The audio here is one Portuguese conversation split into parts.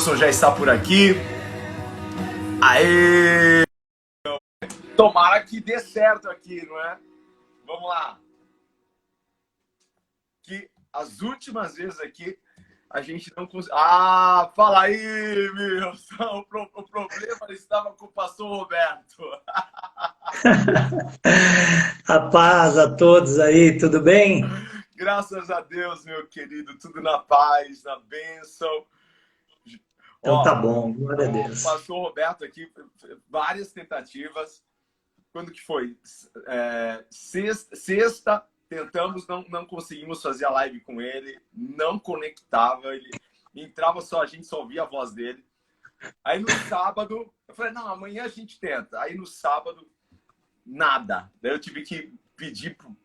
Wilson já está por aqui. Aê! Tomara que dê certo aqui, não é? Vamos lá. Que as últimas vezes aqui a gente não conseguiu. Ah, fala aí, Wilson. O problema estava com o pastor Roberto. A paz a todos aí, tudo bem? Graças a Deus, meu querido. Tudo na paz, na bênção. Então Ó, tá bom, glória a o Deus. pastor Roberto aqui, várias tentativas. Quando que foi? Sexta, tentamos, não conseguimos fazer a live com ele, não conectava, ele entrava só, a gente só ouvia a voz dele. Aí no sábado, eu falei, não, amanhã a gente tenta. Aí no sábado, nada. Daí eu tive que pedir pro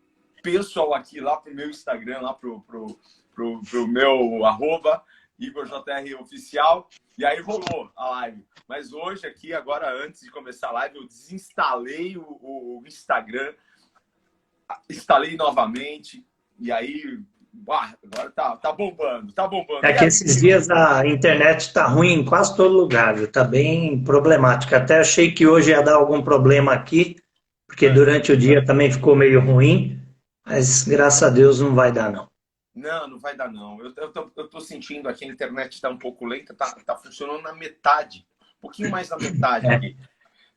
pessoal aqui, lá pro meu Instagram, lá pro meu @, IgorJR Oficial, e aí rolou a live. Mas hoje aqui, agora antes de começar a live, eu desinstalei o Instagram, instalei novamente, e aí, agora tá bombando, tá bombando. É E que aí, esses dias a internet tá ruim em quase todo lugar, viu? Tá bem problemática. Até achei que hoje ia dar algum problema aqui, porque durante o dia também ficou meio ruim, mas graças a Deus não vai dar não. não vai dar não. Eu tô sentindo aqui, a internet está um pouco lenta, tá funcionando na metade, um pouquinho mais na metade É, aqui.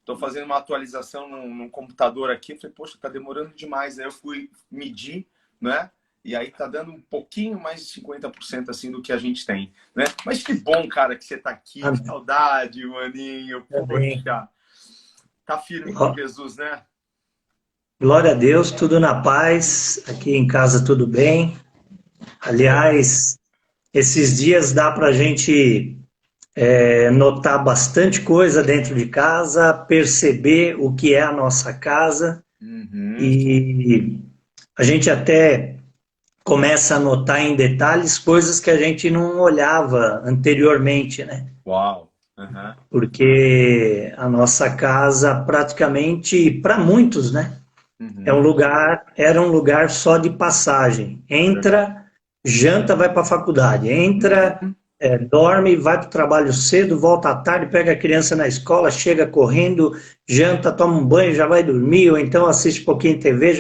Tô fazendo uma atualização num computador aqui, falei, poxa, tá demorando demais. Aí eu fui medir, né? E aí tá dando um pouquinho mais de 50% assim do que a gente tem, né? Mas que bom, cara, que você tá aqui. Que saudade, maninho. também. Poxa, tá firme com Ó, Jesus, né? glória a Deus, tudo na paz, aqui em casa tudo bem. Aliás, esses dias dá para a gente notar bastante coisa dentro de casa, perceber o que é a nossa casa Uhum. e a gente até começa a notar em detalhes coisas que a gente não olhava anteriormente, né? Uau. Uhum. Porque a nossa casa praticamente, para muitos, né? Uhum. Era um lugar só de passagem. Verdade. Entra, janta, vai para a faculdade. Entra, Uhum. dorme, vai para o trabalho cedo, volta à tarde, pega a criança na escola, chega correndo, janta, toma um banho, já vai dormir, ou então assiste um pouquinho de TV,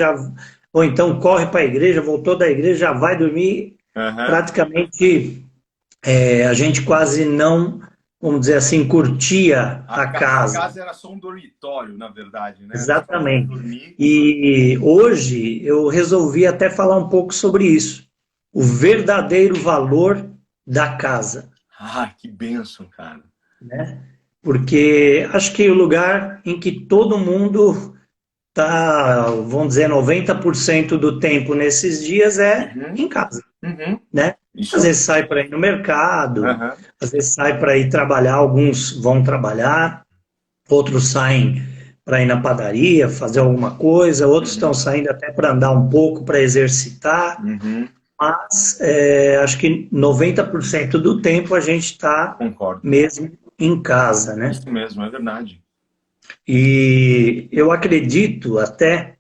ou então corre para a igreja, voltou da igreja, já vai dormir. Uhum. Praticamente a gente quase não, vamos dizer assim, curtia a A casa. casa era só um dormitório, na verdade, né? Era só para Exatamente. dormir. E hoje eu resolvi até falar um pouco sobre isso. O verdadeiro valor da casa, Ah, que bênção, cara. né? Porque acho que o lugar em que todo mundo está, vamos dizer, 90% do tempo nesses dias é Uhum. em casa, Uhum. né? Às Isso. vezes sai para ir no mercado, Uhum. às vezes sai para ir trabalhar, alguns vão trabalhar, outros saem para ir na padaria, fazer alguma coisa, outros estão Uhum. saindo até para andar um pouco, para exercitar, Uhum. mas acho que 90% do tempo a gente está Concordo. mesmo em casa, né? Isso mesmo, é verdade. E eu acredito até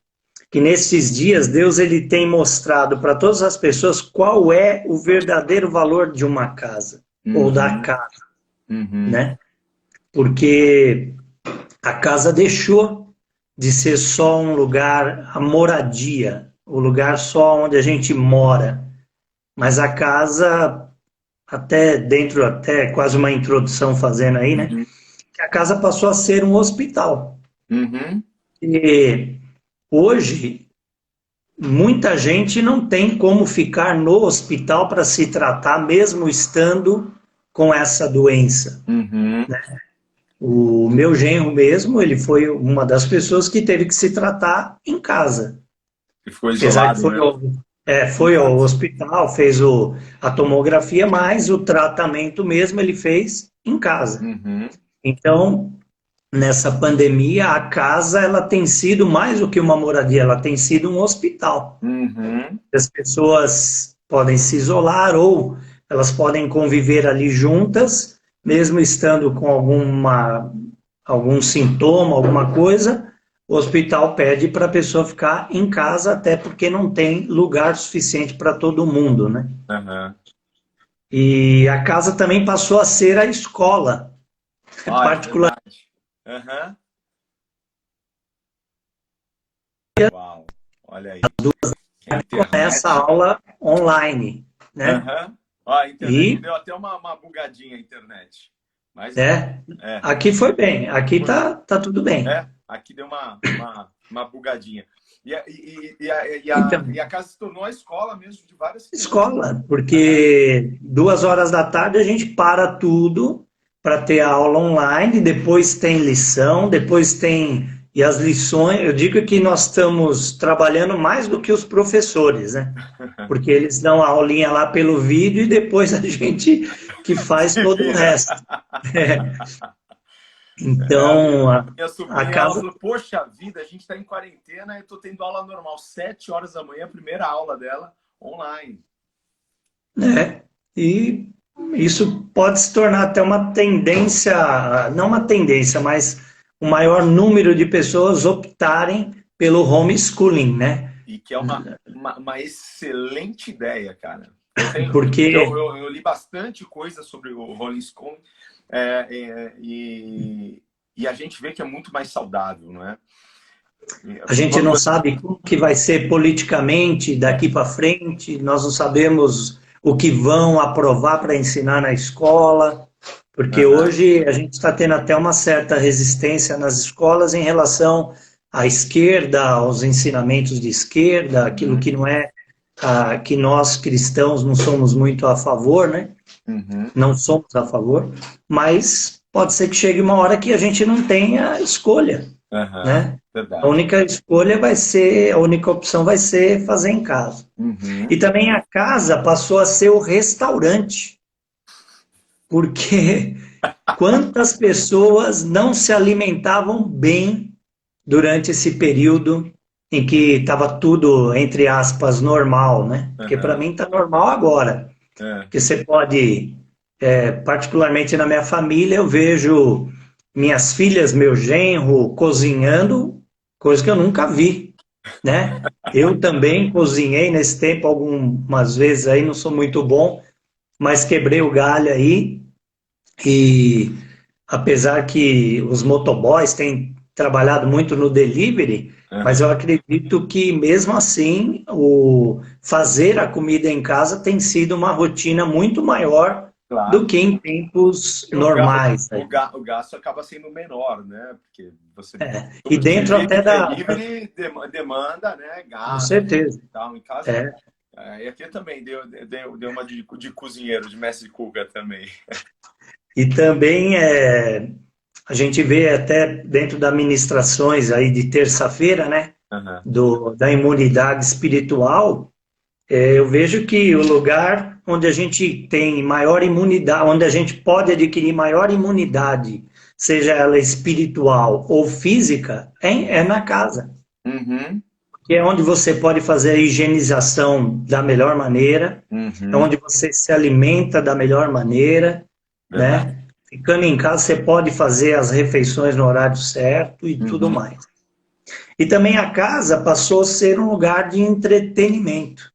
que nesses dias Deus ele tem mostrado para todas as pessoas qual é o verdadeiro valor de uma casa ou da Uhum. casa, Uhum. né? Porque a casa deixou de ser só um lugar, a moradia, o lugar só onde a gente mora, mas a casa, até dentro, até quase uma introdução fazendo aí, né? Uhum. Que a casa passou a ser um hospital. Uhum. E hoje, muita gente não tem como ficar no hospital para se tratar, mesmo estando com essa doença. Uhum. O meu genro mesmo, ele foi uma das pessoas que teve que se tratar em casa. E ficou Apesar que isolado, né? foi ao hospital, fez a tomografia, mas o tratamento mesmo ele fez em casa. Uhum. Então, nessa pandemia, a casa ela tem sido mais do que uma moradia, ela tem sido um hospital. Uhum. As pessoas podem se isolar ou elas podem conviver ali juntas, mesmo estando com algum sintoma, alguma coisa, o hospital pede para a pessoa ficar em casa, até porque não tem lugar suficiente para todo mundo, né? Uhum. E a casa também passou a ser a escola Ah, é particular. verdade. Aham. Uau, olha aí. A Com essa internet. aula online, né? Aham. Ó, a internet E deu até uma bugadinha a internet. Mas é, é, aqui foi bem, aqui foi- tá tudo bem. aqui deu uma bugadinha. Então, E a casa se tornou a escola mesmo de várias crianças. escola, Aham. porque 2 horas da tarde a gente para tudo para ter a aula online, depois tem lição, depois tem. E as lições, eu digo que nós estamos trabalhando mais do que os professores, né? Porque eles dão a aulinha lá pelo vídeo e depois a gente que faz Se todo o vira. resto. É. É, Então, minha a sobrinha, ela casa. falou, poxa vida, a gente está em quarentena e eu tô tendo aula normal. 7 horas da manhã, a primeira aula dela, online. É, e isso pode se tornar até uma tendência, não uma tendência, mas o maior número de pessoas optarem pelo homeschooling, né? E que é uma excelente ideia, cara. Eu tenho, Porque eu li bastante coisa sobre o Rolling Stone e a gente vê que é muito mais saudável, não é? a gente não sabe como que vai ser politicamente daqui para frente, nós não sabemos o que vão aprovar para ensinar na escola, porque Aham, hoje a gente está tendo até uma certa resistência nas escolas em relação à esquerda, aos ensinamentos de esquerda, aquilo uhum, que não é que nós cristãos não somos muito a favor, né? uhum, Não somos a favor, mas pode ser que chegue uma hora que a gente não tenha escolha, aham, né? A verdade. única escolha vai ser, a única opção vai ser fazer em casa. E Uhum. também a casa passou a ser o restaurante, porque quantas pessoas não se alimentavam bem durante esse período em que estava tudo, entre aspas, normal, né? Porque para Aham, mim está normal agora. é. Porque você pode, particularmente na minha família, eu vejo minhas filhas, meu genro, cozinhando, coisa que eu nunca vi, né? Eu também cozinhei nesse tempo algumas vezes aí, não sou muito bom, mas quebrei o galho aí e apesar que os motoboys têm trabalhado muito no delivery, mas Aham, eu acredito que mesmo assim o fazer a comida em casa tem sido uma rotina muito maior do claro. que em tempos E normais, né? o gasto acaba sendo menor, né? Porque E como você dentro vive até delivery, demanda, né? com Gasto certeza, e tal. Em casa, é. e aqui também deu uma de cozinheiro, de mestre de cuca também. E também a gente vê até dentro das ministrações aí de terça-feira, né? Aham, Da imunidade espiritual. Eu vejo que o lugar onde a gente tem maior imunidade, onde a gente pode adquirir maior imunidade, seja ela espiritual ou física, é na casa. uhum, Que é onde você pode fazer a higienização da melhor maneira, é uhum, onde você se alimenta da melhor maneira, verdade. né? Ficando em casa, você pode fazer as refeições no horário certo e tudo Uhum. mais. E também a casa passou a ser um lugar de entretenimento.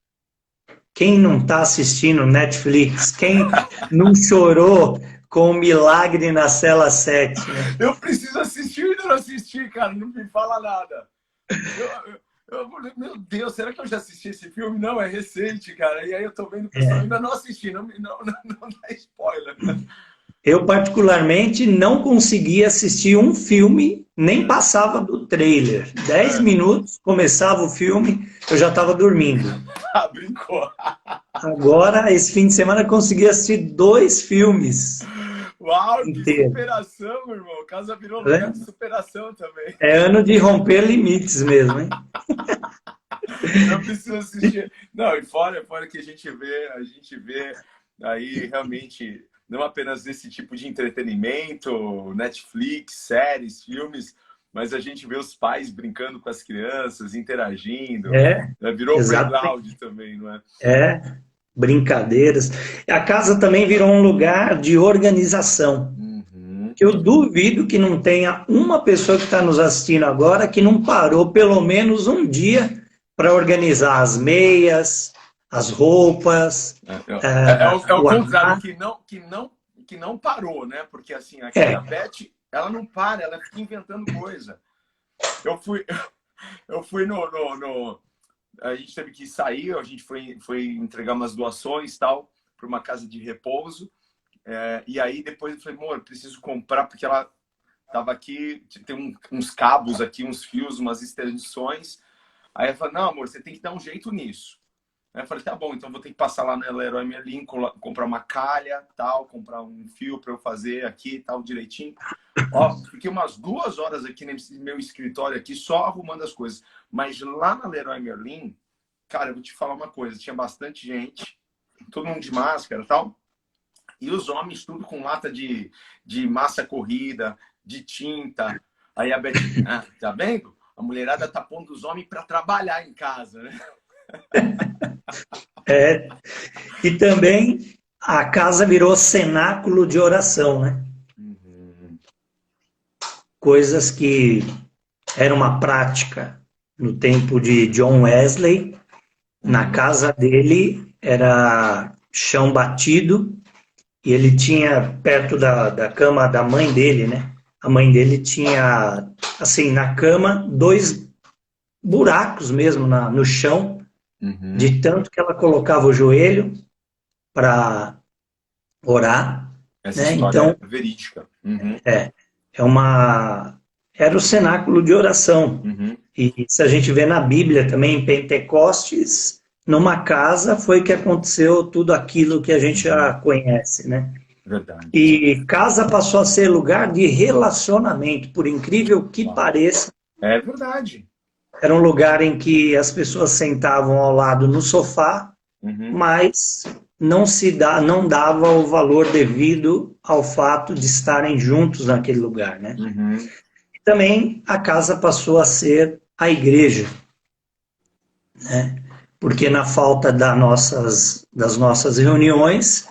Quem não está assistindo Netflix? Quem não chorou com o Milagre na Cela 7, né? Eu preciso assistir e ainda não assisti, cara. Não me fala nada. Eu falei, meu Deus, será que eu já assisti esse filme? Não, é recente, cara. E aí eu tô vendo o pessoal É. ainda não assisti, não dá spoiler. Eu, particularmente, não conseguia assistir um filme, nem passava do trailer. 10 minutos, começava o filme, eu já estava dormindo. Ah, brincou. Agora, esse fim de semana, eu consegui assistir 2 filmes Uau, que inteiros. superação, irmão. Casa virou lugar Né? de superação também. É ano de romper limites mesmo, hein? Eu preciso assistir. Não, e fora que a gente vê aí realmente não apenas esse tipo de entretenimento, Netflix, séries, filmes, mas a gente vê os pais brincando com as crianças, interagindo. É, Né? Virou exatamente. playground também, não é? É, brincadeiras. A casa também virou um lugar de organização. Uhum. Eu duvido que não tenha uma pessoa que está nos assistindo agora que não parou pelo menos um dia para organizar as meias, as roupas, É o o contrário, armário. que não parou, né? Porque assim, aqui É, a Beth, ela não para, ela fica inventando coisa. Eu fui, eu fui a gente teve que sair, a gente foi entregar umas doações tal para uma casa de repouso. E aí depois eu falei, amor, preciso comprar porque ela tava aqui, tem uns cabos aqui, uns fios, umas extensões. Aí ela falou, não, amor, você tem que dar um jeito nisso. Aí eu falei, tá bom, então vou ter que passar lá no Leroy Merlin, comprar uma calha, tal, comprar um fio para eu fazer aqui, tal, direitinho. Ó, fiquei umas 2 horas aqui nesse meu escritório aqui, só arrumando as coisas. Mas lá na Leroy Merlin, cara, eu vou te falar uma coisa, tinha bastante gente, todo mundo de máscara e tal, e os homens tudo com lata de massa corrida, de tinta. Aí a Beth, tá vendo? A mulherada tá pondo os homens para trabalhar em casa, né? é, e também a casa virou cenáculo de oração, né? Uhum. Coisas que era uma prática no tempo de John Wesley. Na casa dele era chão batido e ele tinha perto da cama da mãe dele, né? A mãe dele tinha, assim, na cama, 2 buracos mesmo no chão, Uhum. de tanto que ela colocava o joelho para orar, Essa né? história Então, é verídica. Uhum. é uma era o cenáculo de oração. Uhum. E se a gente vê na Bíblia também, em Pentecostes, numa casa foi que aconteceu tudo aquilo que a gente já conhece, né? Verdade. E casa passou a ser lugar de relacionamento, por incrível que Uau. pareça. É verdade. Era um lugar em que as pessoas sentavam ao lado no sofá, Uhum. mas não dava o valor devido ao fato de estarem juntos naquele lugar, né? Uhum. E também a casa passou a ser a igreja, né? Porque na falta das nossas reuniões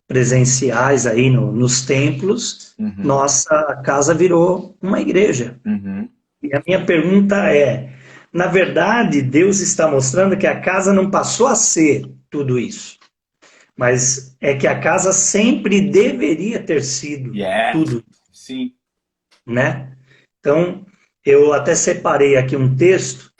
presenciais aí nos templos, Uhum. nossa casa virou uma igreja. Uhum. E a minha pergunta é, na verdade, Deus está mostrando que a casa não passou a ser tudo isso, mas é que a casa sempre deveria ter sido tudo, Sim. né? Então, eu até separei aqui um texto,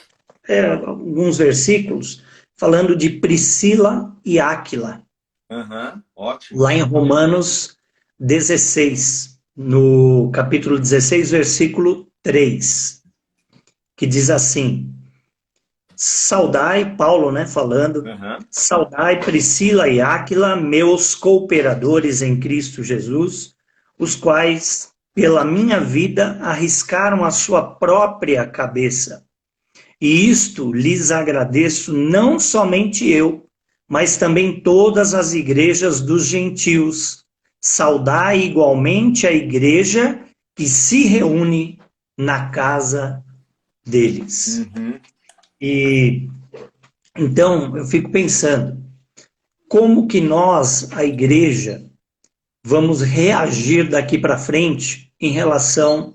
alguns versículos, falando de Priscila e Áquila, Uhum. Ótimo. lá em Romanos 16, no capítulo 16, versículo 3, que diz assim: saudai, Paulo, né, falando, Uhum. saudai Priscila e Áquila, meus cooperadores em Cristo Jesus, os quais, pela minha vida, arriscaram a sua própria cabeça. E isto lhes agradeço não somente eu, mas também todas as igrejas dos gentios. Saudai igualmente a igreja que se reúne na casa deles. Uhum. E então eu fico pensando, como que nós, a igreja, vamos reagir daqui para frente em relação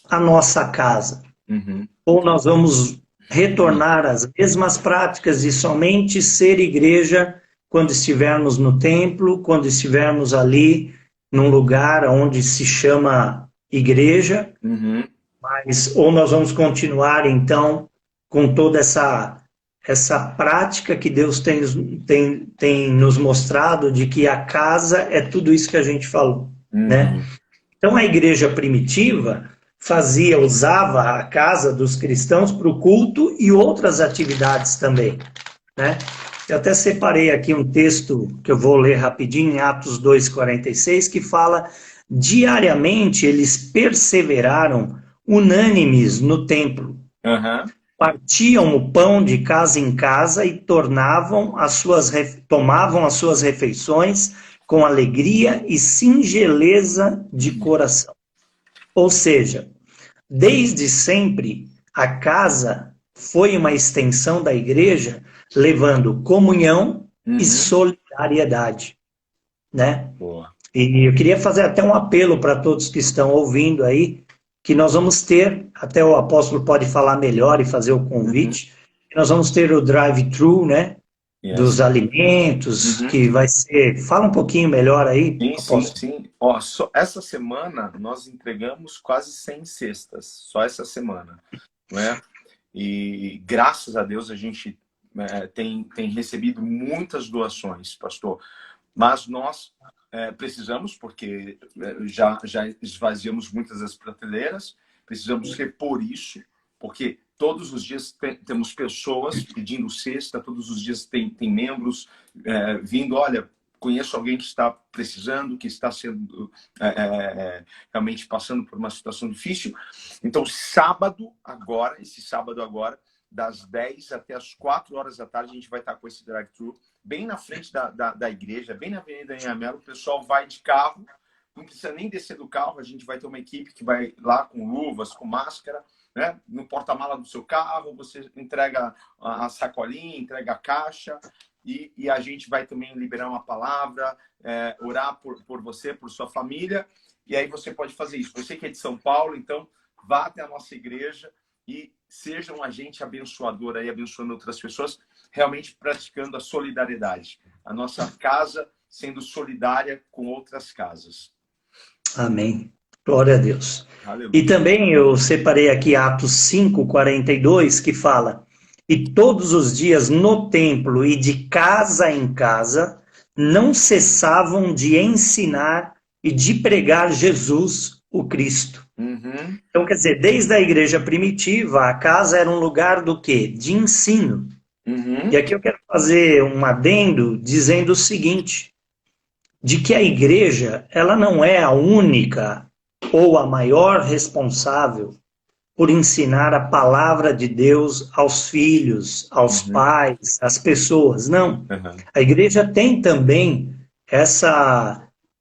à nossa casa? Uhum. Ou nós vamos retornar às mesmas práticas de somente ser igreja quando estivermos no templo, quando estivermos ali num lugar onde se chama igreja, Uhum. mas ou nós vamos continuar então com toda essa prática que Deus tem nos mostrado de que a casa é tudo isso que a gente falou, né? Então a igreja primitiva usava a casa dos cristãos para o culto e outras atividades também, né? Eu até separei aqui um texto que eu vou ler rapidinho, em Atos 2:46, que fala: diariamente eles perseveraram unânimes no templo, Uhum. partiam o pão de casa em casa e tomavam as suas refeições com alegria e singeleza de coração. Ou seja, desde sempre, a casa foi uma extensão da igreja, levando comunhão e solidariedade, né? Boa. E eu queria fazer até um apelo para todos que estão ouvindo aí, que nós vamos ter, até o apóstolo pode falar melhor e fazer o convite, que nós vamos ter o drive-thru, né? dos alimentos, Uhum. que vai ser... Fala um pouquinho melhor aí, Sim, sim, apóstolo. sim. Ó, essa semana nós entregamos quase 100 cestas, só essa semana, né? E graças a Deus a gente tem recebido muitas doações, pastor. Mas nós precisamos, porque já esvaziamos muitas das prateleiras, precisamos repor isso, porque todos os dias temos pessoas pedindo cesta, todos os dias tem membros vindo, olha, conheço alguém que está precisando, que está sendo realmente passando por uma situação difícil. Então, esse sábado agora, das 10 até as 4 horas da tarde, a gente vai estar com esse drive-thru bem na frente da igreja, bem na Avenida Anhanguera. O pessoal vai de carro, não precisa nem descer do carro, a gente vai ter uma equipe que vai lá com luvas, com máscara, né? No porta-mala do seu carro, você entrega a sacolinha, entrega a caixa, e a gente vai também liberar uma palavra, orar por você, por sua família, e aí você pode fazer isso. Você que é de São Paulo, então vá até a nossa igreja e seja um agente abençoador aí, abençoando outras pessoas, realmente praticando a solidariedade. A nossa casa sendo solidária com outras casas. Amém. Glória a Deus. E Aleluia. também eu separei aqui Atos 5:42, que fala: E todos os dias no templo e de casa em casa não cessavam de ensinar e de pregar Jesus, o Cristo. Uhum. Então, quer dizer, desde a igreja primitiva, a casa era um lugar do quê? De ensino. E Uhum. aqui eu quero fazer um adendo dizendo o seguinte: de que a igreja, ela não é a única ou a maior responsável por ensinar a palavra de Deus aos filhos, aos Uhum. pais, às pessoas. Não. Uhum. A igreja tem também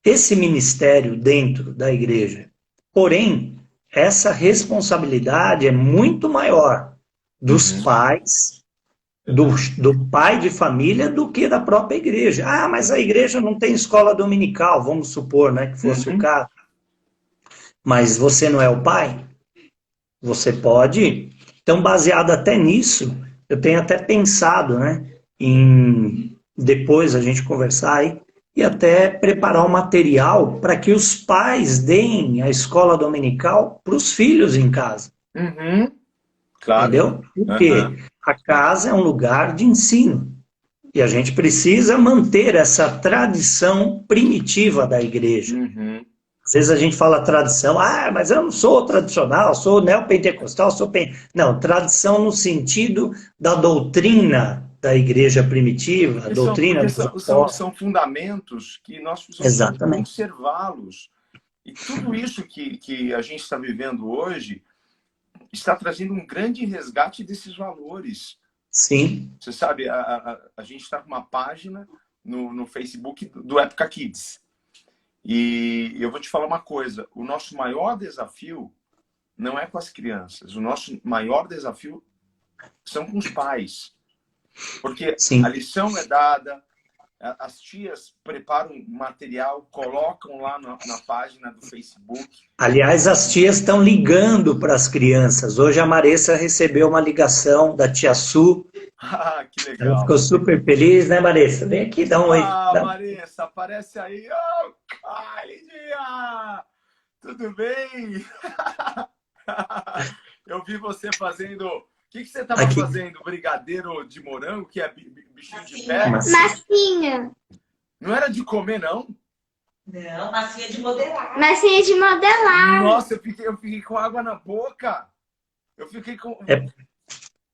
esse ministério dentro da igreja. Porém, essa responsabilidade é muito maior dos Uhum. pais, Verdade. do pai de família, do que da própria igreja. Ah, mas a igreja não tem escola dominical, vamos supor, né, que fosse o Uhum. caso. Mas você não é o pai? Você pode. Então, baseado até nisso, eu tenho até pensado, né, em depois a gente conversar aí e até preparar um material para que os pais deem a escola dominical para os filhos em casa, Uhum. Claro. entendeu? Uhum. Porque a casa é um lugar de ensino e a gente precisa manter essa tradição primitiva da igreja. Uhum. Às vezes a gente fala tradição, mas eu não sou tradicional, sou neopentecostal, Não, tradição no sentido da doutrina da igreja primitiva, a doutrina Porque dos são apóstolos. fundamentos que nós precisamos Exatamente. conservá-los. E tudo isso que a gente está vivendo hoje está trazendo um grande resgate desses valores. Sim, Você sabe, a gente está com uma página no Facebook do Época Kids. E eu vou te falar uma coisa: o nosso maior desafio não é com as crianças, o nosso maior desafio são com os pais. Porque a sim. lição é dada, as tias preparam material, colocam lá na página do Facebook. Aliás, as tias estão ligando para as crianças. Hoje a Maressa recebeu uma ligação da tia Su. Ah, que Ela legal. ficou super feliz, né, Maressa? Vem aqui, dá um oi. Ah, Marissa, aparece aí. Oh, ai, Lidia! Tudo bem? Eu vi você fazendo. O que você estava Aqui. fazendo? Brigadeiro de morango, que é bichinho de pé? Massinha. Não era de comer, não? Não, massinha de modelar. Massinha de modelar. Nossa, eu fiquei com água na boca. Eu fiquei com. É,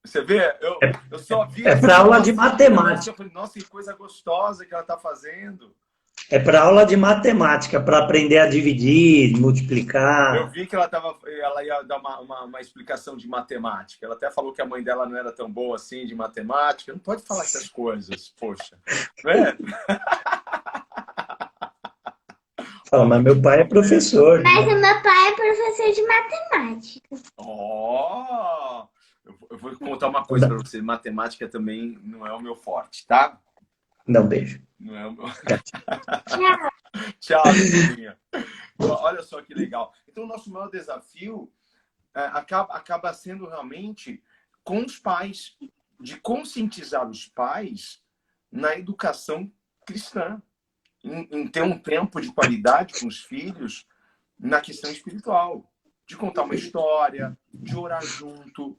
Você vê? Eu só vi é assim, para aula de assim, matemática. eu falei, nossa, que coisa gostosa que ela está fazendo. É para aula de matemática, para aprender a dividir, Eu multiplicar. vi que ela ia dar uma explicação de matemática. Ela até falou que a mãe dela não era tão boa assim de matemática. Não pode falar essas coisas, poxa. Né? Fala, mas meu pai é professor. Mas o meu pai é professor de matemática. Ó! Eu vou contar uma coisa para você. Matemática também não é o meu forte, tá? Não, beijo. Não é o meu... Tchau. Tchau, Lucinha. Olha só que legal. Então, o nosso maior desafio acaba sendo realmente com os pais, de conscientizar os pais na educação cristã, em ter um tempo de qualidade com os filhos na questão espiritual, de contar uma história, de orar junto.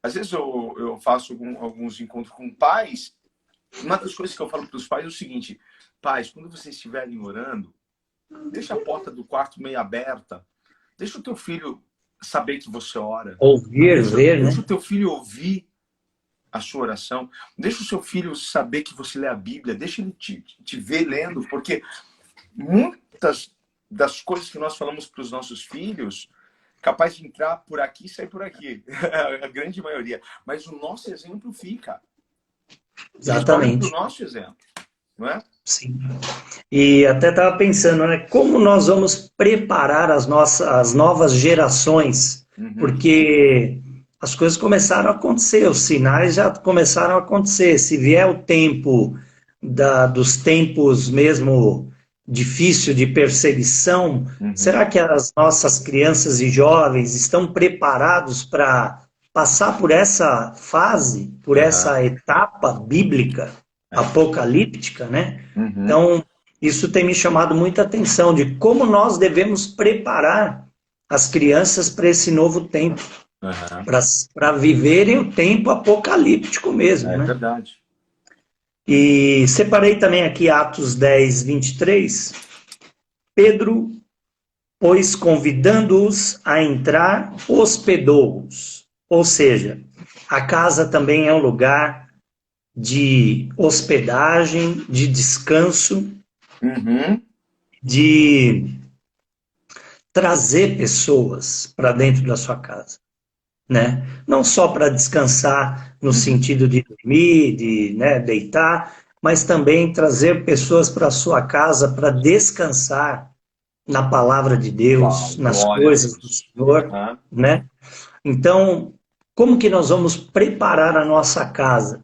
Às vezes eu faço alguns encontros com pais. Uma das coisas que eu falo para os pais é o seguinte: pais, quando vocês estiverem orando, deixa a porta do quarto meio aberta, deixa o teu filho saber que você ora. Ouvir, ver, deixa né? o teu filho ouvir a sua oração. Deixa o seu filho saber que você lê a Bíblia. Deixa ele te ver lendo, porque muitas das coisas que nós falamos para os nossos filhos, capaz de entrar por aqui e sair por aqui. A grande maioria. Mas o nosso exemplo fica. Exatamente. O nosso exemplo, não é? Sim. E até estava pensando, né? Como nós vamos preparar as novas gerações? Porque as coisas começaram a acontecer, os sinais já começaram a acontecer. Se vier o tempo dos tempos mesmo difícil de perseguição, será que as nossas crianças e jovens estão preparados para passar por essa fase, por essa etapa bíblica, apocalíptica, né? Então, isso tem me chamado muita atenção de como nós devemos preparar as crianças para esse novo tempo, para viverem o tempo apocalíptico mesmo, né? É verdade. E separei também aqui Atos 10, 23. Pedro, pois convidando-os a entrar, hospedou-os. Ou seja, a casa também é um lugar de hospedagem, de descanso, de trazer pessoas para dentro da sua casa, né? Não só para descansar no sentido de dormir, de, né, deitar, mas também trazer pessoas para a sua casa para descansar na palavra de Deus, nas coisas do Senhor, né? Então, como que nós vamos preparar a nossa casa?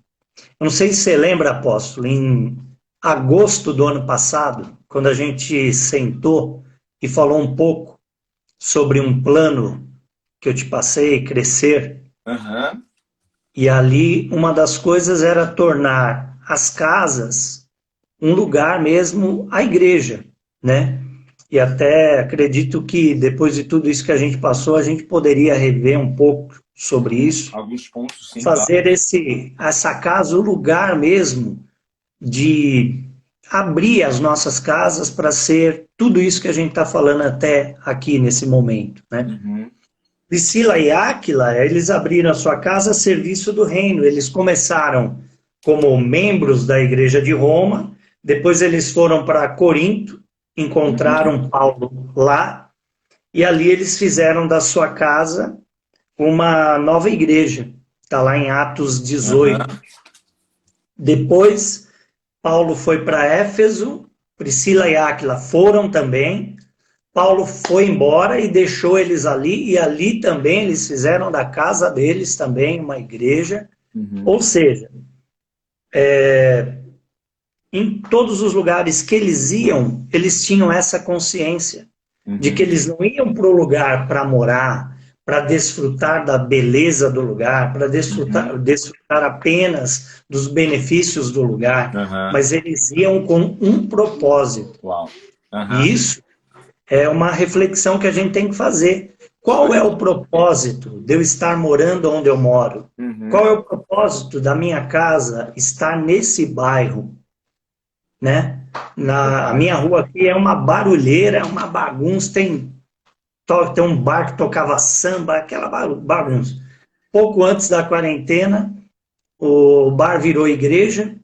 Eu não sei se você lembra, apóstolo, em agosto do ano passado, quando a gente sentou e falou um pouco sobre um plano que eu te passei, crescer. E ali, uma das coisas era tornar as casas um lugar mesmo, a igreja, né? E até acredito que depois de tudo isso que a gente passou, a gente poderia rever um pouco sobre isso. Alguns pontos, sim. Fazer essa casa o lugar mesmo de abrir as nossas casas para ser tudo isso que a gente está falando até aqui nesse momento, né? Priscila e Áquila, eles abriram a sua casa a serviço do reino. Eles começaram como membros da igreja de Roma, depois eles foram para Corinto, encontraram Paulo lá, e ali eles fizeram da sua casa uma nova igreja. Está lá em Atos 18. Depois, Paulo foi para Éfeso, Priscila e Áquila foram também. Paulo foi embora e deixou eles ali, e ali também eles fizeram da casa deles também uma igreja. Ou seja, em todos os lugares que eles iam, eles tinham essa consciência de que eles não iam para o lugar para morar, para desfrutar da beleza do lugar, para desfrutar apenas dos benefícios do lugar, mas eles iam com um propósito. E isso é uma reflexão que a gente tem que fazer. Qual é o propósito de eu estar morando onde eu moro? Qual é o propósito da minha casa estar nesse bairro? Né? A minha rua aqui é uma barulheira, é uma bagunça, tem um bar que tocava samba, aquela bagunça. Pouco antes da quarentena, o bar virou igreja,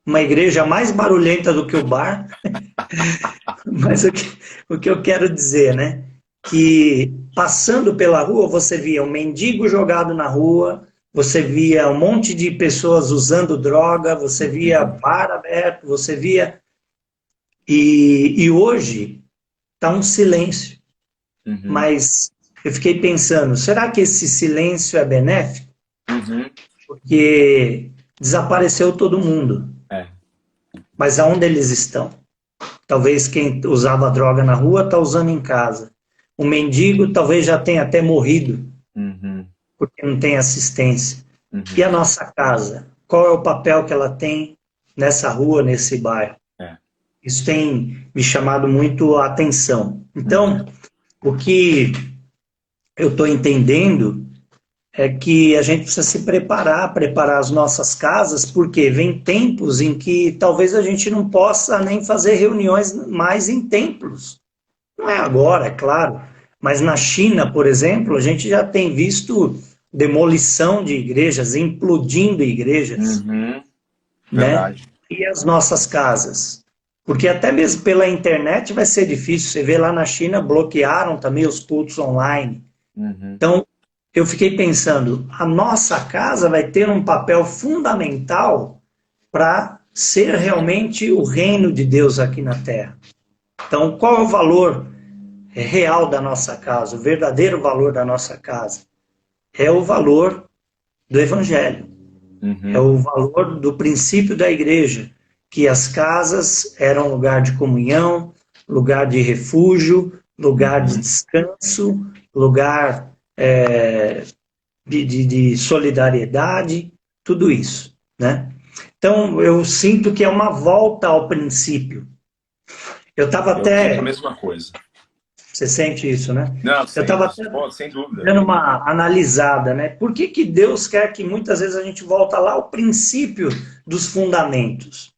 uma igreja mais barulhenta do que o bar. Mas o que eu quero dizer, né? Que passando pela rua, você via um mendigo jogado na rua, você via um monte de pessoas usando droga, você via bar aberto, você via... E hoje está um silêncio. Mas eu fiquei pensando, será que esse silêncio é benéfico? Porque desapareceu todo mundo. Mas aonde eles estão? Talvez quem usava droga na rua está usando em casa. O mendigo talvez já tenha até morrido, porque não tem assistência. E a nossa casa? Qual é o papel que ela tem nessa rua, nesse bairro. Isso tem me chamado muito a atenção. Então, o que eu estou entendendo é que a gente precisa se preparar as nossas casas, porque vem tempos em que talvez a gente não possa nem fazer reuniões mais em templos. Não é agora, é claro, mas na China, por exemplo, a gente já tem visto demolição de igrejas, implodindo igrejas, né? Verdade. E as nossas casas? Porque até mesmo pela internet vai ser difícil. Você vê lá na China, bloquearam também os cultos online. Então, eu fiquei pensando, a nossa casa vai ter um papel fundamental para ser realmente o reino de Deus aqui na Terra. Então, qual é o valor real da nossa casa, o verdadeiro valor da nossa casa? É o valor do Evangelho. É o valor do princípio da igreja, que as casas eram lugar de comunhão, lugar de refúgio, lugar de descanso, lugar de solidariedade, tudo isso, né? Então, eu sinto que é uma volta ao princípio. Eu estava até... sinto a mesma coisa. Você sente isso, né? Não, eu estava sem dúvida. Dando uma analisada, né? Por que Deus quer que muitas vezes a gente volta lá ao princípio dos fundamentos?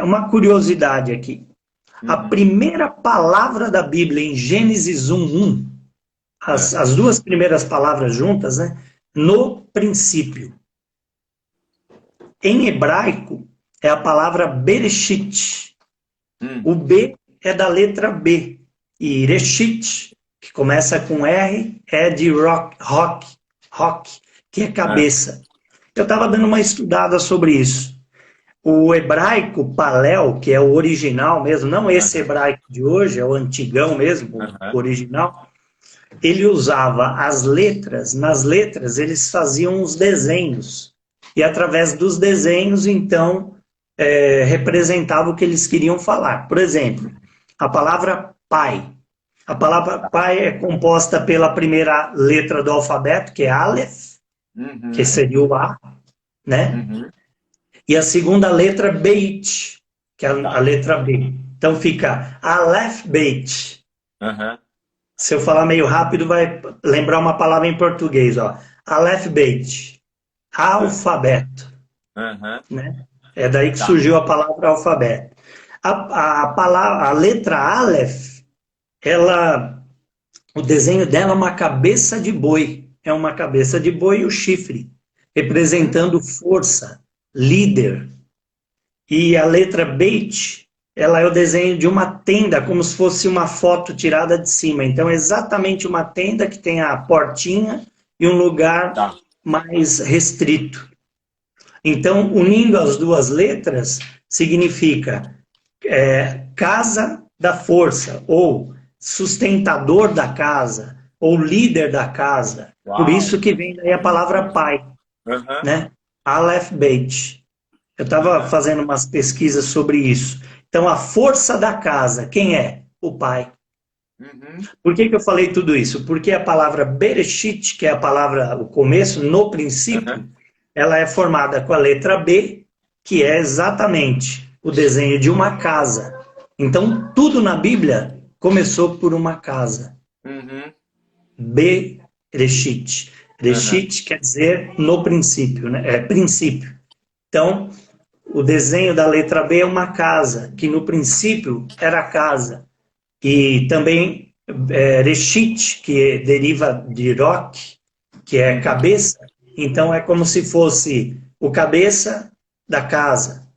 Uma curiosidade aqui. A primeira palavra da Bíblia em Gênesis 1:1, as duas primeiras palavras juntas, né? No princípio. Em hebraico é a palavra Bereshit. O B é da letra B. E Reshit, que começa com R, é de rock, que é cabeça. Eu estava dando uma estudada sobre isso. O hebraico Palel, que é o original mesmo, não esse hebraico de hoje, é o antigão mesmo, o original, ele usava as letras, nas letras eles faziam os desenhos. E através dos desenhos, então, representava o que eles queriam falar. Por exemplo, a palavra pai. A palavra pai é composta pela primeira letra do alfabeto, que é Aleph, que seria o A, né? E a segunda letra Beit, que é a letra B. Então fica Aleph Beit. Se eu falar meio rápido, vai lembrar uma palavra em português, ó. Aleph Beit. Alfabeto. Né? É daí que surgiu a palavra alfabeto. A letra Aleph, o desenho dela é uma cabeça de boi. É uma cabeça de boi e o chifre, representando força, líder. E a letra Beit, ela é o desenho de uma tenda, como se fosse uma foto tirada de cima. Então, é exatamente uma tenda que tem a portinha e um lugar mais restrito. Então, unindo as duas letras, significa casa da força, ou sustentador da casa, ou líder da casa. Por isso que vem daí a palavra pai, né? Aleph Beit. Eu estava fazendo umas pesquisas sobre isso. Então, a força da casa, quem é? O pai. Por que eu falei tudo isso? Porque a palavra Bereshit, que é a palavra, o começo, no princípio, ela é formada com a letra B, que é exatamente o desenho de uma casa. Então, tudo na Bíblia começou por uma casa. Bereshit. Reshit quer dizer no princípio, né? É princípio. Então, o desenho da letra B é uma casa, que no princípio era casa. E também Reshit, que deriva de rock, que é cabeça. Então, é como se fosse o cabeça da casa.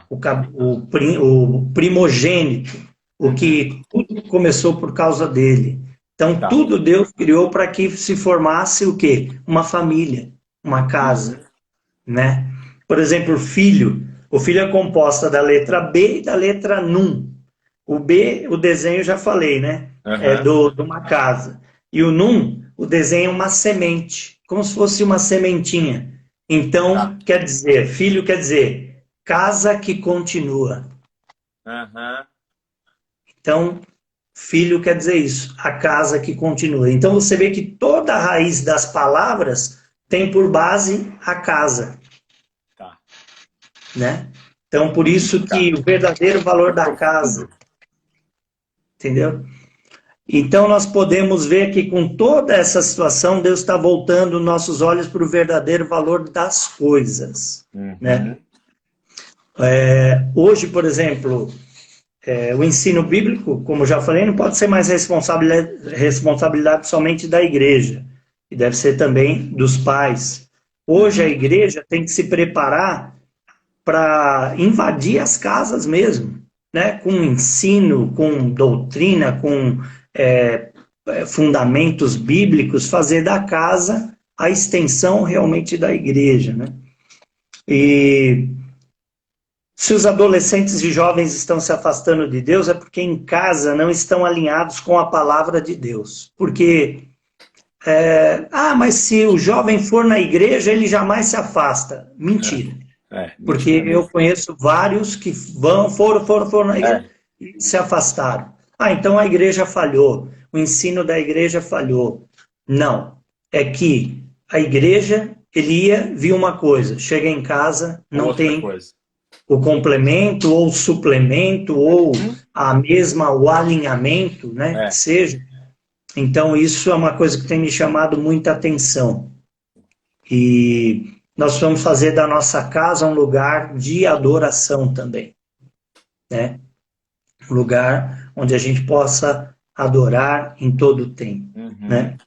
O primogênito, o que tudo começou por causa dele. Então, tudo Deus criou para que se formasse o quê? Uma família, uma casa, né? Por exemplo, o filho é composta da letra B e da letra Nun. O B, o desenho já falei, né? É de uma casa. E o Nun, o desenho é uma semente, como se fosse uma sementinha. Então, quer dizer, filho quer dizer casa que continua. Então, filho quer dizer isso, a casa que continua. Então, você vê que toda a raiz das palavras tem por base a casa. né? Então, por isso que o verdadeiro valor da casa, entendeu? Então, nós podemos ver que com toda essa situação, Deus está voltando nossos olhos para o verdadeiro valor das coisas, né? Hoje, por exemplo, o ensino bíblico, como já falei, não pode ser mais responsabilidade somente da igreja, e deve ser também dos pais. Hoje, a igreja tem que se preparar para invadir as casas mesmo, né? Com ensino, com doutrina, com fundamentos bíblicos, fazer da casa a extensão realmente da igreja, né? E se os adolescentes e jovens estão se afastando de Deus, é porque em casa não estão alinhados com a palavra de Deus. Porque, mas se o jovem for na igreja, ele jamais se afasta. Mentira. Porque eu conheço vários que foram na igreja e se afastaram. Então a igreja falhou, o ensino da igreja falhou. Não, é que a igreja, viu uma coisa, chega em casa, não outra tem coisa. O complemento ou o suplemento ou o alinhamento, né, que seja. Então isso é uma coisa que tem me chamado muita atenção. E nós vamos fazer da nossa casa um lugar de adoração também, né? Um lugar onde a gente possa adorar em todo o tempo, né?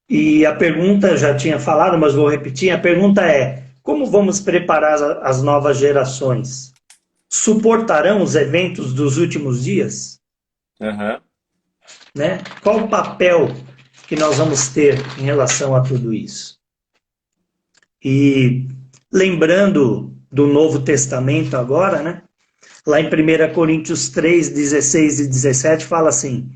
E a pergunta, já tinha falado, mas vou repetir, a pergunta é: como vamos preparar as novas gerações? Suportarão os eventos dos últimos dias? Né? Qual o papel que nós vamos ter em relação a tudo isso? E lembrando do Novo Testamento agora, né? Lá em 1 Coríntios 3, 16 e 17, fala assim: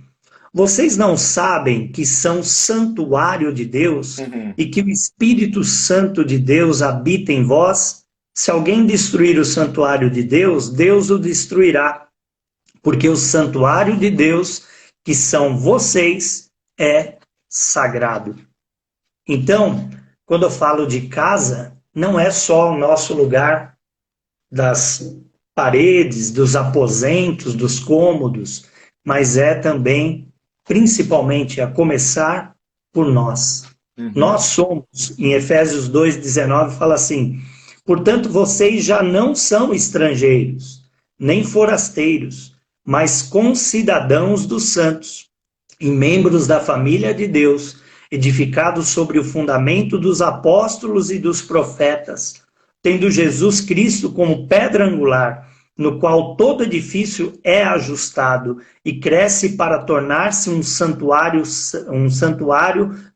vocês não sabem que são santuário de Deus e que o Espírito Santo de Deus habita em vós? Se alguém destruir o santuário de Deus, Deus o destruirá, porque o santuário de Deus, que são vocês, é sagrado. Então, quando eu falo de casa, não é só o nosso lugar das paredes, dos aposentos, dos cômodos, mas é também, principalmente, a começar por nós. Nós somos, em Efésios 2,19, fala assim: portanto, vocês já não são estrangeiros, nem forasteiros, mas concidadãos dos santos e membros da família de Deus, edificados sobre o fundamento dos apóstolos e dos profetas, tendo Jesus Cristo como pedra angular, no qual todo edifício é ajustado e cresce para tornar-se um santuário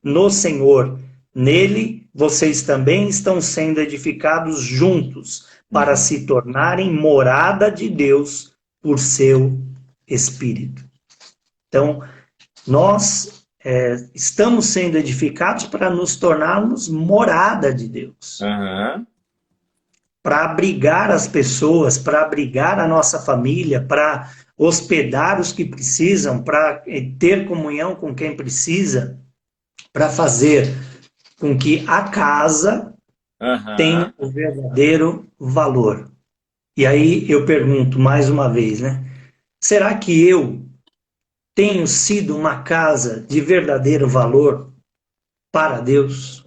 no Senhor. Nele, vocês também estão sendo edificados juntos para se tornarem morada de Deus por seu Espírito. Então, nós estamos sendo edificados para nos tornarmos morada de Deus. Para abrigar as pessoas, para abrigar a nossa família, para hospedar os que precisam, para ter comunhão com quem precisa, para fazer com que a casa tenha o verdadeiro valor. E aí eu pergunto mais uma vez, né? Será que eu tenho sido uma casa de verdadeiro valor para Deus?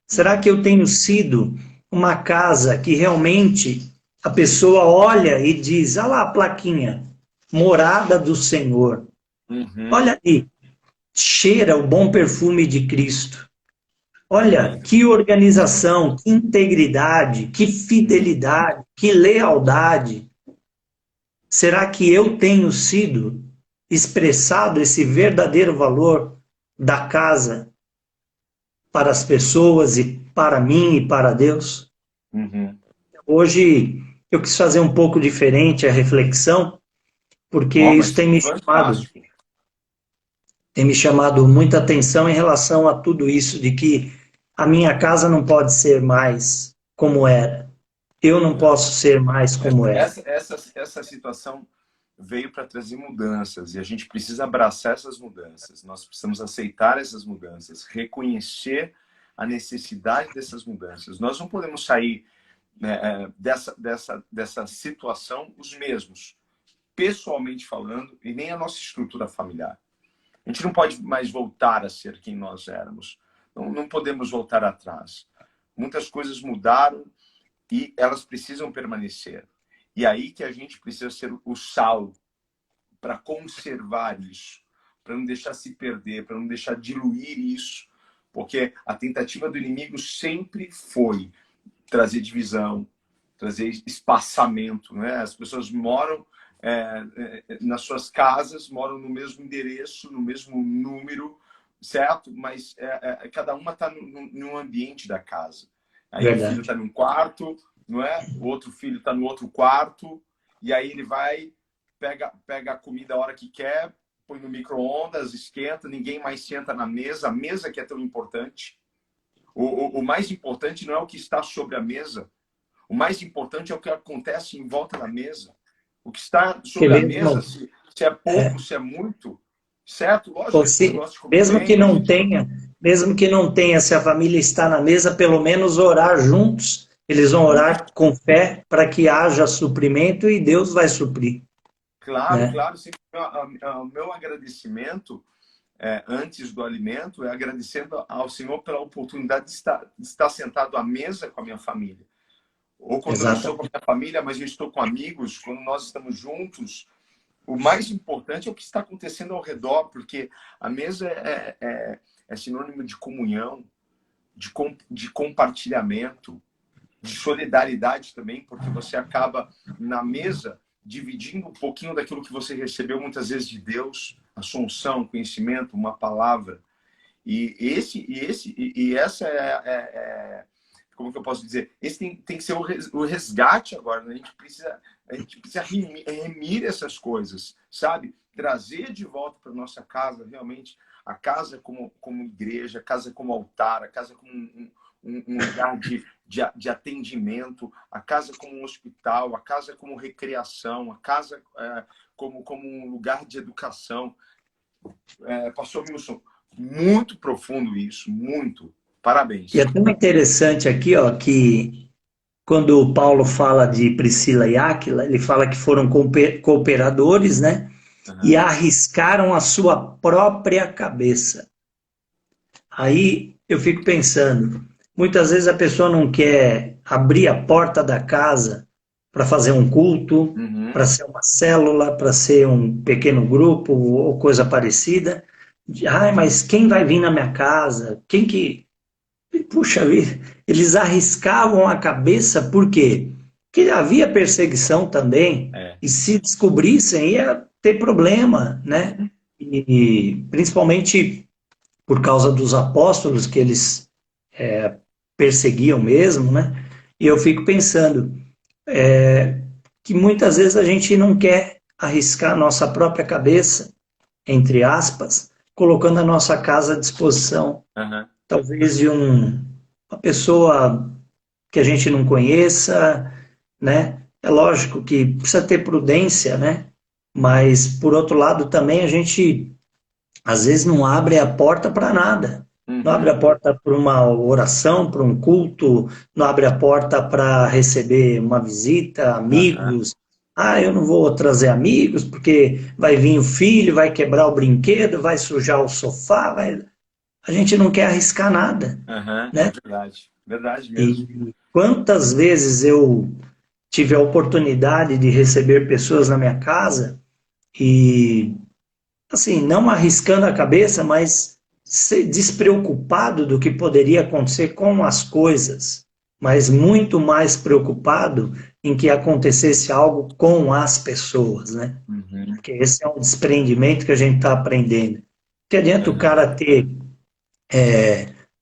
Será que eu tenho sido uma casa que realmente a pessoa olha e diz: olha lá a plaquinha, morada do Senhor. Olha ali, cheira o bom perfume de Cristo. Olha, que organização, que integridade, que fidelidade, que lealdade. Será que eu tenho sido expressado esse verdadeiro valor da casa para as pessoas e para mim e para Deus? Hoje eu quis fazer um pouco diferente a reflexão, porque isso tem me chamado muita atenção em relação a tudo isso, de que a minha casa não pode ser mais como era. Eu não posso ser mais como era. Essa situação veio para trazer mudanças e a gente precisa abraçar essas mudanças. Nós precisamos aceitar essas mudanças, reconhecer a necessidade dessas mudanças. Nós não podemos sair dessa situação os mesmos, pessoalmente falando, e nem a nossa estrutura familiar. A gente não pode mais voltar a ser quem nós éramos. Não podemos voltar atrás. Muitas coisas mudaram e elas precisam permanecer. E aí que a gente precisa ser o sal para conservar isso, para não deixar se perder, para não deixar diluir isso, porque a tentativa do inimigo sempre foi trazer divisão, trazer espaçamento, né? As pessoas moram nas suas casas, moram no mesmo endereço, no mesmo número, certo? Mas cada uma está num ambiente da casa. Aí Verdade. O filho está num quarto, não é? O outro filho está no outro quarto, e aí ele vai, pega a comida a hora que quer, põe no micro-ondas, esquenta, ninguém mais senta na mesa, a mesa que é tão importante. O mais importante não é o que está sobre a mesa, o mais importante é o que acontece em volta da mesa. O que está sobre a mesa, se é pouco, se é muito, certo? Lógico que a gente gosta de comer mesmo que não tenha, mesmo que não tenha, se a família está na mesa, pelo menos orar juntos. Eles vão orar com fé para que haja suprimento e Deus vai suprir. Claro, né? Claro. Sempre, o meu agradecimento antes do alimento é agradecendo ao Senhor pela oportunidade de estar sentado à mesa com a minha família. Ou quando eu estou com a minha família, mas eu estou com amigos, quando nós estamos juntos, o mais importante é o que está acontecendo ao redor, porque a mesa é sinônimo de comunhão, de compartilhamento, de solidariedade também, porque você acaba na mesa dividindo um pouquinho daquilo que você recebeu muitas vezes de Deus, a sua unção, conhecimento, uma palavra. E essa como que eu posso dizer? Esse tem que ser o resgate agora, né? A gente precisa remir essas coisas, sabe? Trazer de volta para nossa casa, realmente, a casa como igreja, a casa como altar, a casa como um lugar de atendimento, a casa como um hospital, a casa como recreação, a casa como um lugar de educação. Pastor Wilson, muito profundo isso, muito. Parabéns. E é tão interessante aqui, ó, que quando o Paulo fala de Priscila e Áquila, ele fala que foram cooperadores, né? Uhum. E arriscaram a sua própria cabeça. Aí eu fico pensando, muitas vezes a pessoa não quer abrir a porta da casa para fazer um culto, uhum. Para ser uma célula, para ser um pequeno grupo ou coisa parecida. Mas quem vai vir na minha casa? Quem que... Puxa vida, eles arriscavam a cabeça por quê? Porque havia perseguição também, e se descobrissem ia ter problema, né? E principalmente por causa dos apóstolos que eles perseguiam mesmo, né? E eu fico pensando que muitas vezes a gente não quer arriscar a nossa própria cabeça, entre aspas, colocando a nossa casa à disposição. Uhum. Talvez de uma pessoa que a gente não conheça, né? É lógico que precisa ter prudência, né? Mas, por outro lado, também a gente, às vezes, não abre a porta para nada. Uhum. Não abre a porta para uma oração, para um culto, não abre a porta para receber uma visita, amigos. Uhum. Eu não vou trazer amigos, porque vai vir o filho, vai quebrar o brinquedo, vai sujar o sofá, vai... A gente não quer arriscar nada. Uhum, né? Verdade mesmo. E quantas vezes eu tive a oportunidade de receber pessoas na minha casa e, assim, não arriscando a cabeça, mas ser despreocupado do que poderia acontecer com as coisas, mas muito mais preocupado em que acontecesse algo com as pessoas, né? Uhum. Porque esse é um desprendimento que a gente está aprendendo. Que adianta o cara ter...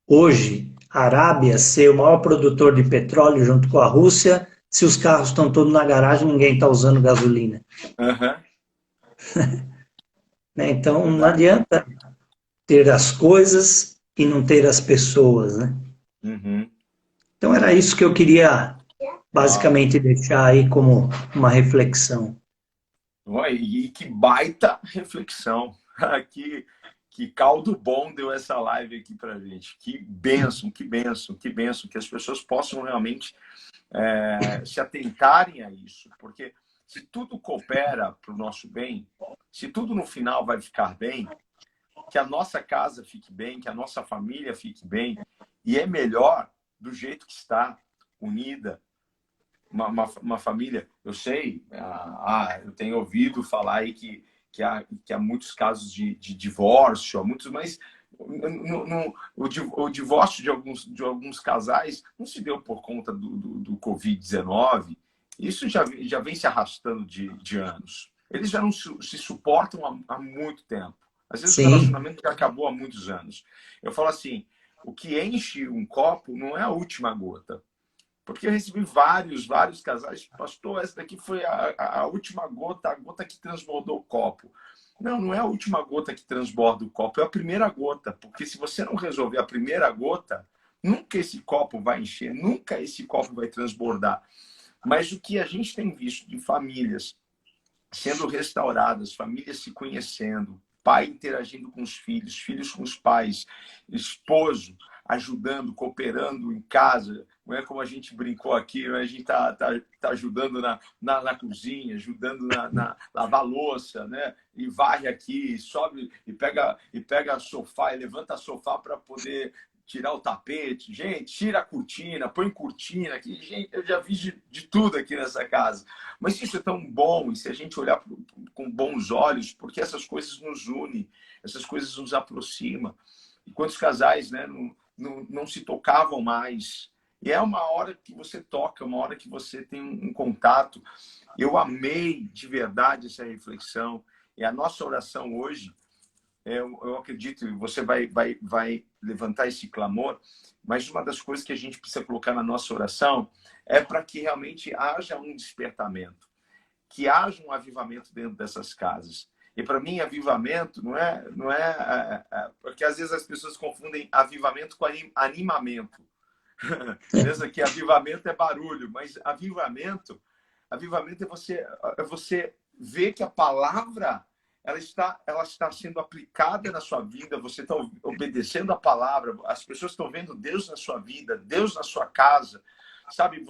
hoje, a Arábia ser o maior produtor de petróleo junto com a Rússia, se os carros estão todos na garagem, ninguém está usando gasolina. Uhum. Então, não adianta ter as coisas e não ter as pessoas, né? Uhum. Então, era isso que eu queria, basicamente, deixar aí como uma reflexão. E que baita reflexão. Que caldo bom deu essa live aqui pra gente. Que bênção, que bênção, que bênção. Que as pessoas possam realmente se atentarem a isso, porque se tudo coopera para o nosso bem, se tudo no final vai ficar bem, que a nossa casa fique bem, que a nossa família fique bem, e é melhor do jeito que está, unida, uma família. Eu sei, eu tenho ouvido falar aí que há muitos casos de divórcio, mas o divórcio de alguns casais não se deu por conta do Covid-19. Isso já vem se arrastando de anos. Eles já não se suportam há muito tempo. Às vezes o relacionamento já acabou há muitos anos. Eu falo assim, o que enche um copo não é a última gota. Porque eu recebi vários casais, pastor, essa daqui foi a última gota, a gota que transbordou o copo. Não é a última gota que transborda o copo, é a primeira gota. Porque se você não resolver a primeira gota, nunca esse copo vai encher, nunca esse copo vai transbordar. Mas o que a gente tem visto de famílias sendo restauradas, famílias se conhecendo, pai interagindo com os filhos, filhos com os pais, esposo ajudando, cooperando em casa, não é como a gente brincou aqui, a gente tá ajudando na cozinha, ajudando na lavar louça, né? E varre aqui, sobe e pega sofá e levanta o sofá para poder tirar o tapete, gente, tira a cortina, põe cortina aqui, gente, eu já vi de tudo aqui nessa casa. Mas isso é tão bom, e se a gente olhar com bons olhos, porque essas coisas nos unem, essas coisas nos aproximam. E quantos casais, né, não se tocavam mais? E é uma hora que você toca, uma hora que você tem um contato. Eu amei de verdade essa reflexão, e a nossa oração hoje, eu acredito, você vai levantar esse clamor, mas uma das coisas que a gente precisa colocar na nossa oração é para que realmente haja um despertamento, que haja um avivamento dentro dessas casas. E para mim, avivamento não é porque às vezes as pessoas confundem avivamento com animamento. Pensa que avivamento é barulho, mas avivamento é você ver que a palavra ela está sendo aplicada na sua vida, você está obedecendo a palavra, as pessoas estão vendo Deus na sua vida, Deus na sua casa, sabe?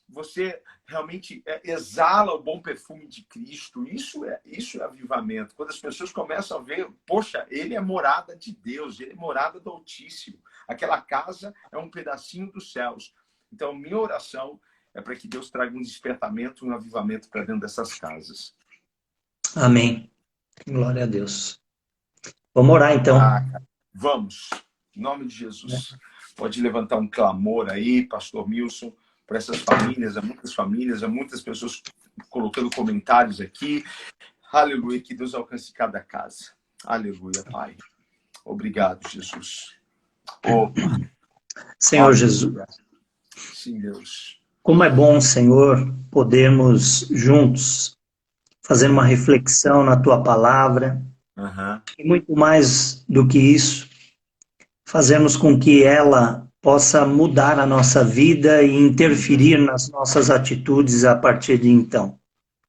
Você realmente exala o bom perfume de Cristo. Isso é avivamento. Quando as pessoas começam a ver, poxa, ele é morada de Deus, ele é morada do Altíssimo. Aquela casa é um pedacinho dos céus. Então, minha oração é para que Deus traga um despertamento, um avivamento para dentro dessas casas. Amém. Glória a Deus. Vamos orar, então. Vamos. Em nome de Jesus. Pode levantar um clamor aí, pastor Milson, para essas famílias, há muitas pessoas colocando comentários aqui. Aleluia, que Deus alcance cada casa. Aleluia, Pai. Obrigado, Jesus. Senhor Jesus. Sim, Deus. Como é bom, Senhor, podermos juntos fazer uma reflexão na Tua palavra. E muito mais do que isso, fazermos com que ela possa mudar a nossa vida e interferir nas nossas atitudes a partir de então.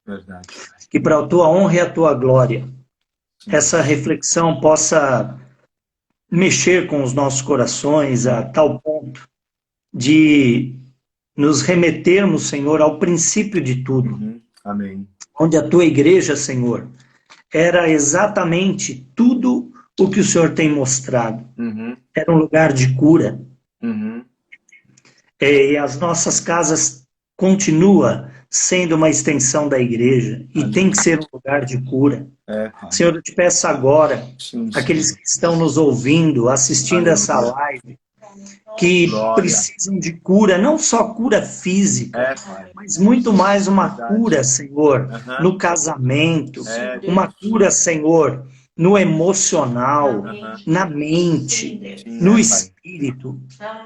Verdade. Que para a Tua honra e a Tua glória, essa reflexão possa mexer com os nossos corações a tal ponto de nos remetermos, Senhor, ao princípio de tudo. Amém. Onde a Tua igreja, Senhor, era exatamente tudo o que o Senhor tem mostrado. Era um lugar de cura. E as nossas casas continuam sendo uma extensão da igreja e tem que ser um lugar de cura. Senhor, eu te peço agora, aqueles que estão nos ouvindo, assistindo essa live, que precisam de cura, não só cura física, mas muito mais uma cura, Senhor, no casamento, uma cura, Senhor, no emocional, na mente, no espírito.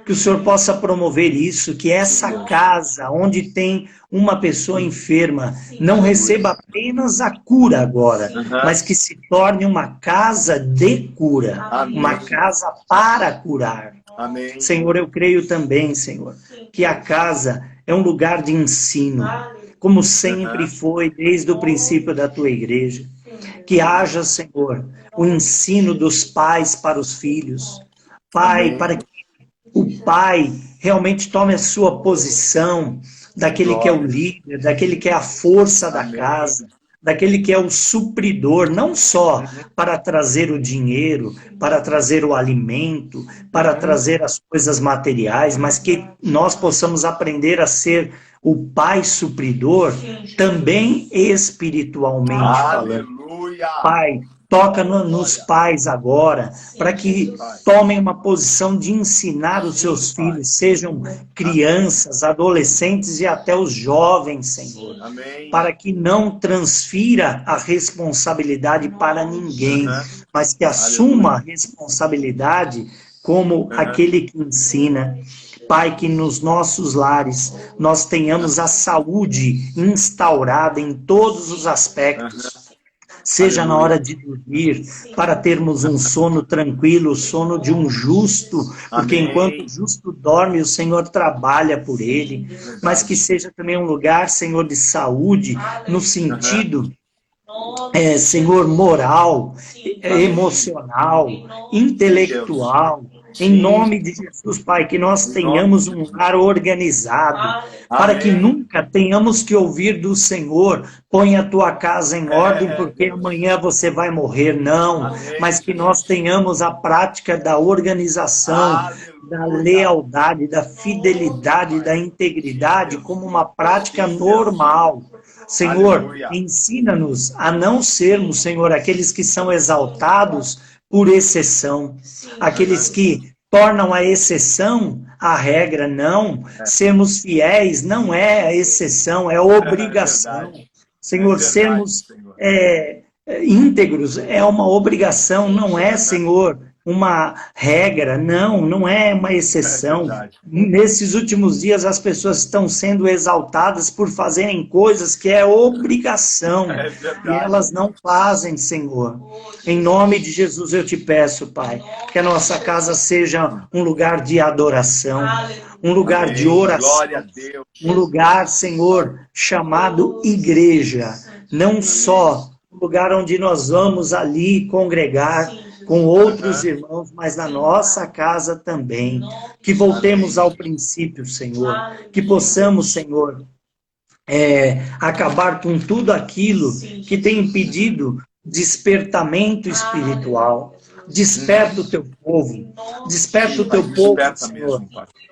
Que o Senhor possa promover isso, que essa casa onde tem uma pessoa enferma não receba apenas a cura agora, mas que se torne uma casa de cura, uma casa para curar. Amém. Senhor, eu creio também, Senhor, que a casa é um lugar de ensino, como sempre foi desde o princípio da Tua igreja. Que haja, Senhor, o ensino dos pais para os filhos. Pai, para que o pai realmente tome a sua posição, daquele que é o líder, daquele que é a força da casa, daquele que é o supridor, não só para trazer o dinheiro, para trazer o alimento, para trazer as coisas materiais, mas que nós possamos aprender a ser o Pai supridor, também espiritualmente falando. Pai, toca nos pais agora, para que tomem uma posição de ensinar os seus filhos, sejam crianças, adolescentes e até os jovens, Senhor. Para que não transfira a responsabilidade para ninguém, mas que assuma a responsabilidade como aquele que ensina. Pai, que nos nossos lares nós tenhamos a saúde instaurada em todos os aspectos. Seja na hora de dormir, para termos um sono tranquilo, o sono de um justo, porque enquanto o justo dorme, o Senhor trabalha por ele, mas que seja também um lugar, Senhor, de saúde, no sentido, Senhor, moral, emocional, intelectual. Em nome de Jesus, Pai, que nós tenhamos um lar organizado, para que nunca tenhamos que ouvir do Senhor, põe a tua casa em ordem, porque amanhã você vai morrer. Não, mas que nós tenhamos a prática da organização, da lealdade, da fidelidade, da integridade, como uma prática normal. Senhor, ensina-nos a não sermos, Senhor, aqueles que são exaltados por exceção, aqueles que tornam a exceção a regra. Não, sermos fiéis não é a exceção, é a obrigação. Senhor, sermos íntegros é uma obrigação, não é, Senhor, uma regra, não é uma exceção. Nesses últimos dias as pessoas estão sendo exaltadas por fazerem coisas que é obrigação, e elas não fazem, Senhor. Em nome de Jesus eu te peço, Pai, que a nossa casa seja um lugar de adoração, um lugar de oração, um lugar, Senhor, chamado igreja, não só um lugar onde nós vamos ali congregar com outros irmãos, mas na nossa casa também. Que voltemos ao princípio, Senhor. Que possamos, Senhor, acabar com tudo aquilo que tem impedido despertamento espiritual. Desperta o teu povo. Desperta o teu povo, Senhor,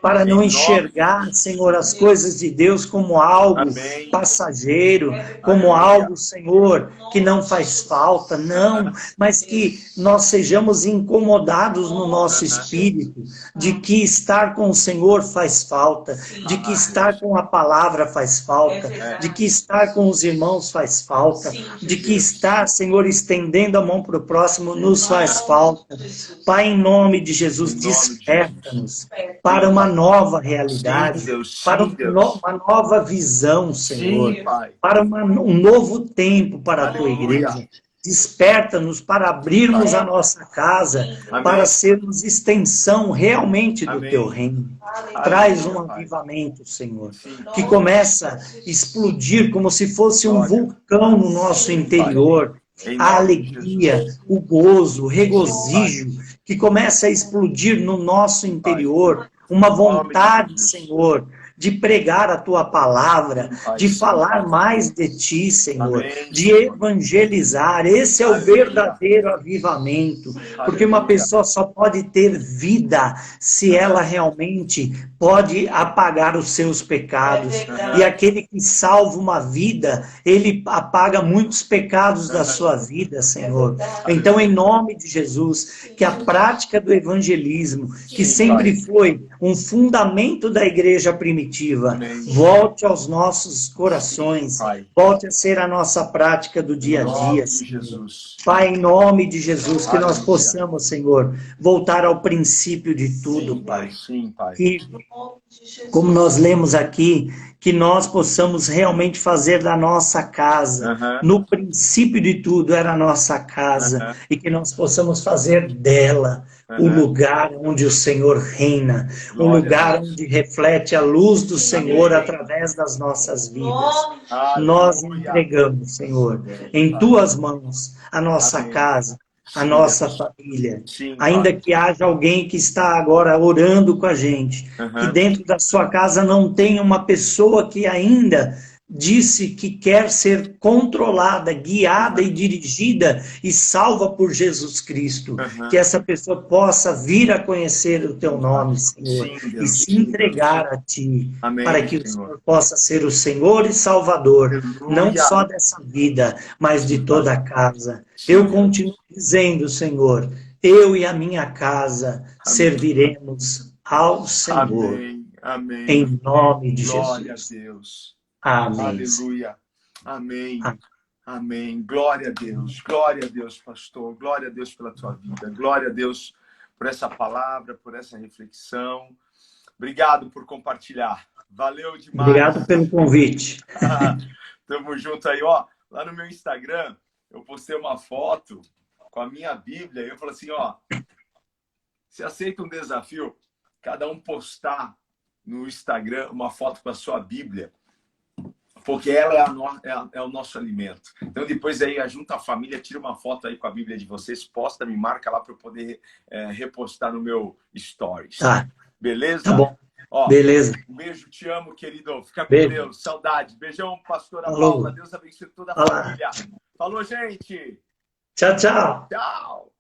para não enxergar, Senhor, as coisas de Deus como algo passageiro, como algo, Senhor, que não faz falta, não, mas que nós sejamos incomodados no nosso espírito, de que estar com o Senhor faz falta, de que estar com a palavra faz falta, de que estar com os irmãos faz falta, de que estar, Senhor, estendendo a mão para o próximo nos faz falta. Pai, em nome de Jesus, desperta-nos para uma nova realidade, para uma nova visão, Senhor, para um novo tempo para a tua igreja. Desperta-nos para abrirmos a nossa casa, para sermos extensão realmente do teu reino. Traz um avivamento, Senhor, que começa a explodir como se fosse um vulcão no nosso interior. A alegria, o gozo, o regozijo que começa a explodir no nosso interior, uma vontade, Senhor, de pregar a tua palavra, de falar mais de ti, Senhor, de evangelizar. Esse é o verdadeiro avivamento, porque uma pessoa só pode ter vida se ela realmente pode apagar os seus pecados. E aquele que salva uma vida, ele apaga muitos pecados da sua vida, Senhor. Então, em nome de Jesus, que a prática do evangelismo, que sempre foi um fundamento da igreja primitiva, volte aos nossos corações, volte a ser a nossa prática do dia a dia, Senhor. Pai, em nome de Jesus, que nós possamos, Senhor, voltar ao princípio de tudo, Pai. Que, como nós lemos aqui, que nós possamos realmente fazer da nossa casa, no princípio de tudo era a nossa casa, e que nós possamos fazer dela o lugar onde o Senhor reina, um lugar onde reflete a luz do Senhor através das nossas vidas. Nós entregamos, Senhor, em tuas mãos a nossa casa, a nossa família. Sim, Ainda que haja alguém que está agora orando com a gente, que dentro da sua casa não tenha uma pessoa que ainda disse que quer ser controlada, guiada e dirigida e salva por Jesus Cristo. Que essa pessoa possa vir a conhecer o teu nome, Senhor, Sim, Deus, e se entregar a ti, amém, para que o Senhor. Senhor possa ser o Senhor e Salvador, Aleluia. não só dessa vida, mas de toda a casa. Sim, Eu Deus. continuo dizendo, Senhor, eu e a minha casa serviremos ao Senhor. Amém, amém. Em nome de Glória Jesus. a Deus. Amém. Aleluia. Amém. Amém. Amém. Glória a Deus. Glória a Deus, pastor. Glória a Deus pela tua vida. Glória a Deus por essa palavra, por essa reflexão. Obrigado por compartilhar. Valeu demais. Obrigado pelo convite. Tamo junto aí, ó. Lá no meu Instagram, eu postei uma foto com a minha Bíblia e eu falei assim, ó, você aceita um desafio? Cada um postar no Instagram uma foto com a sua Bíblia, porque ela é o nosso alimento. Então, depois aí, junta a família, tira uma foto aí com a Bíblia de vocês, posta, me marca lá para eu poder repostar no meu Stories. Tá. Beleza? Tá bom. Ó, beleza. Um beijo, te amo, querido. Fica com Beijo. Deus. Saudade. Beijão, pastora Falou. Paula. Deus abençoe toda a Olá. família. Falou, gente. Tchau, tchau. Tchau.